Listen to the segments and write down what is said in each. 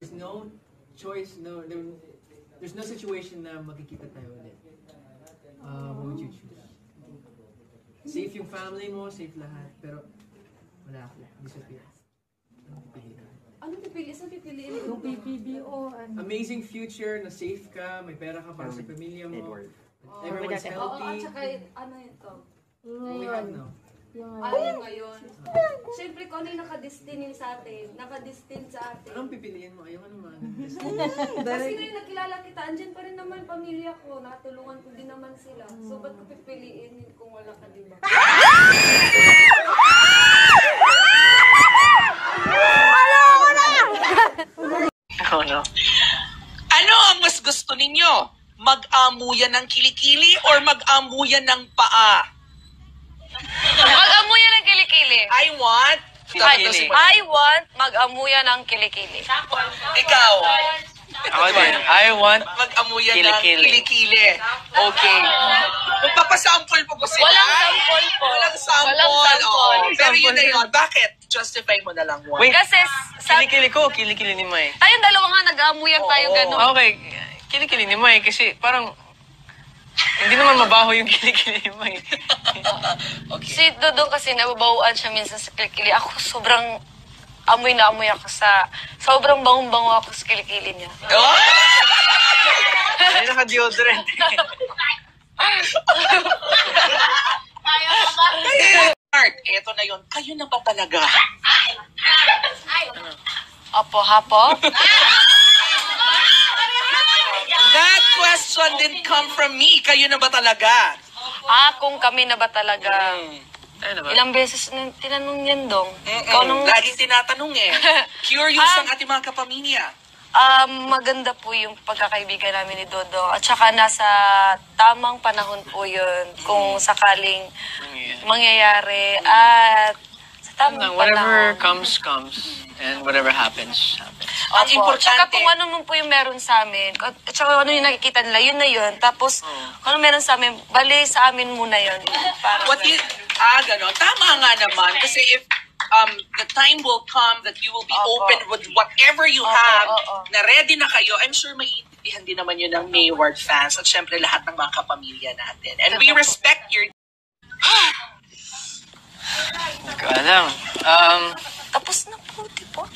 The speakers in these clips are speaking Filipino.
There's no choice, there's no situation na magkikita tayo ulit. What would you choose? Safe yung family mo, safe lahat, pero wala ako, disappear. Anong pipili? Saan pipiliin? Yung PPBO. Amazing future, na safe ka, may pera ka para sa pamilya mo. Everyone's healthy. Oo, at saka ano yun to? What we have now. Yung ngayon. Siyempre, kung ano yung nakadestinin sa atin, nakadestin sa atin. Anong pipiliin mo? Ayoko naman. Kasi ngayon nakilala kita, andyan pa rin naman pamilya ko, natulungan ko din naman sila. So, ba't ko pipiliin yun kung wala ka, diba? Ano ang mas gusto ninyo? Mag-amuyan ng kilikili or mag-amuyan ng paa? Mag-amuyan ng kilikili. I want mag-amuyan ng kilikili. Ikaw. Ako din. I want Mag-amuyan ng kilikili. kilikili. Okay. Magpapasample po po sila. Walang sample po. Walang sample. Walang sample. Oo. Pero yun na yun. Bakit? Justify mo na lang one. Wait. Kasi sa Kilikili ko, kilikili ni Mai. tayong dalawa nga nag-aamuyan tayo Oo. ganun. Okay, kilikili ni Mai kasi parang hindi naman mabaho yung kilikili ni Mai. Okay. Si Dodong kasi nababawaan siya minsan sa kilikili. Ako sobrang amoy na amoy ako sa sobrang bangong-bango ako sa kilikili niya. Oh! Ay, naka-deodorant. Art, eto na yun. Kayo na ba talaga? Opo, hapo. That question didn't come from me. Kayo na ba talaga? Kung kami na ba talaga? Ano ba? Ilang beses na tinanong yan, Dong. Ikaw nung... Laging tinatanong eh. Curious ang ating mga kapamilya. Maganda po yung pagkakaibigan namin ni Dodong. At saka nasa tamang panahon po yun kung sakaling mangyayari. At sa tamang Whatever panahon. comes. And whatever happens. Ang Opo. importante. Tsaka kung ano man po yung meron sa amin. At saka ano yung nakikita nila, yun na yun. Tapos kung ano meron sa amin, bali sa amin muna yun. Para What you... Ganon. Tama nga naman. Kasi if the time will come that you will be Opo. open with whatever you have, Opo. na ready na kayo, I'm sure maiintindihan din naman yun ng Mayward fans at syempre lahat ng mga kapamilya natin. And we respect your... Hindi ko alam. Tapos na po, di po?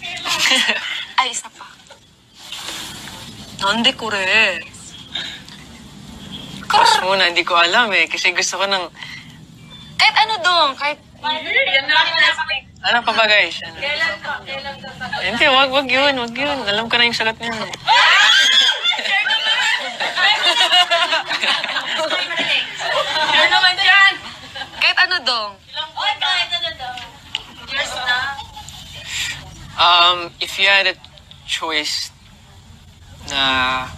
Ay, isa pa. Nandi ko rin. Pass muna, hindi ko alam eh. Kasi gusto ko ng... Kahit ano dong, kahit... Ano pa ba guys? Ano? Hindi, wag yun. Alam ko na yung sagot niya. Ano naman dyan? Kahit ano dong. Yours na. If you had a choice na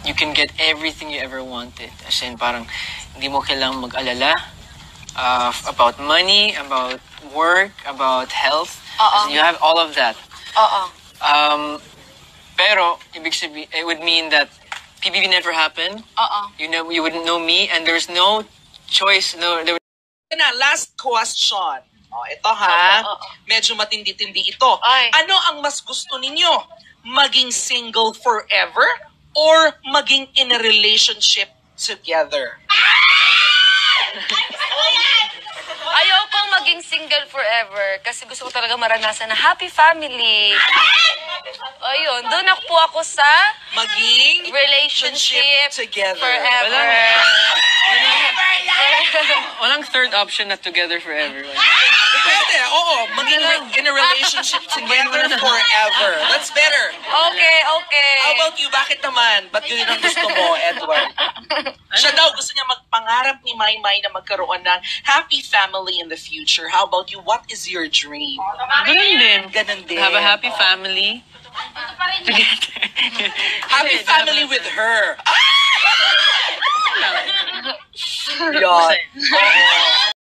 you can get everything you ever wanted, as in parang hindi mo kailangang mag-alala about money, about work, about health. As in, you have all of that. Pero, ibig sabihin, it would mean that PBB never happened. You wouldn't know me, and there's no choice. Last question. Ito ha. Medyo matindi-tindi ito. Ay. Ano ang mas gusto ninyo? Maging single forever or maging in a relationship together? Ayokong maging single forever kasi gusto ko talaga maranasan na happy family. Ayun, doon po ako sa Maging relationship together. forever. Walang third option na together forever. Pwede, oo. Maging in a relationship together forever. That's better. Okay. How about you? Bakit naman? Ba't yun ang gusto mo, Edward? Siya daw gusto niya magpangarap ni Maymay na magkaroon ng happy family in the future. How about you? What is your dream? Ganun din. Have a happy family. Happy family with her. Yun. Oo.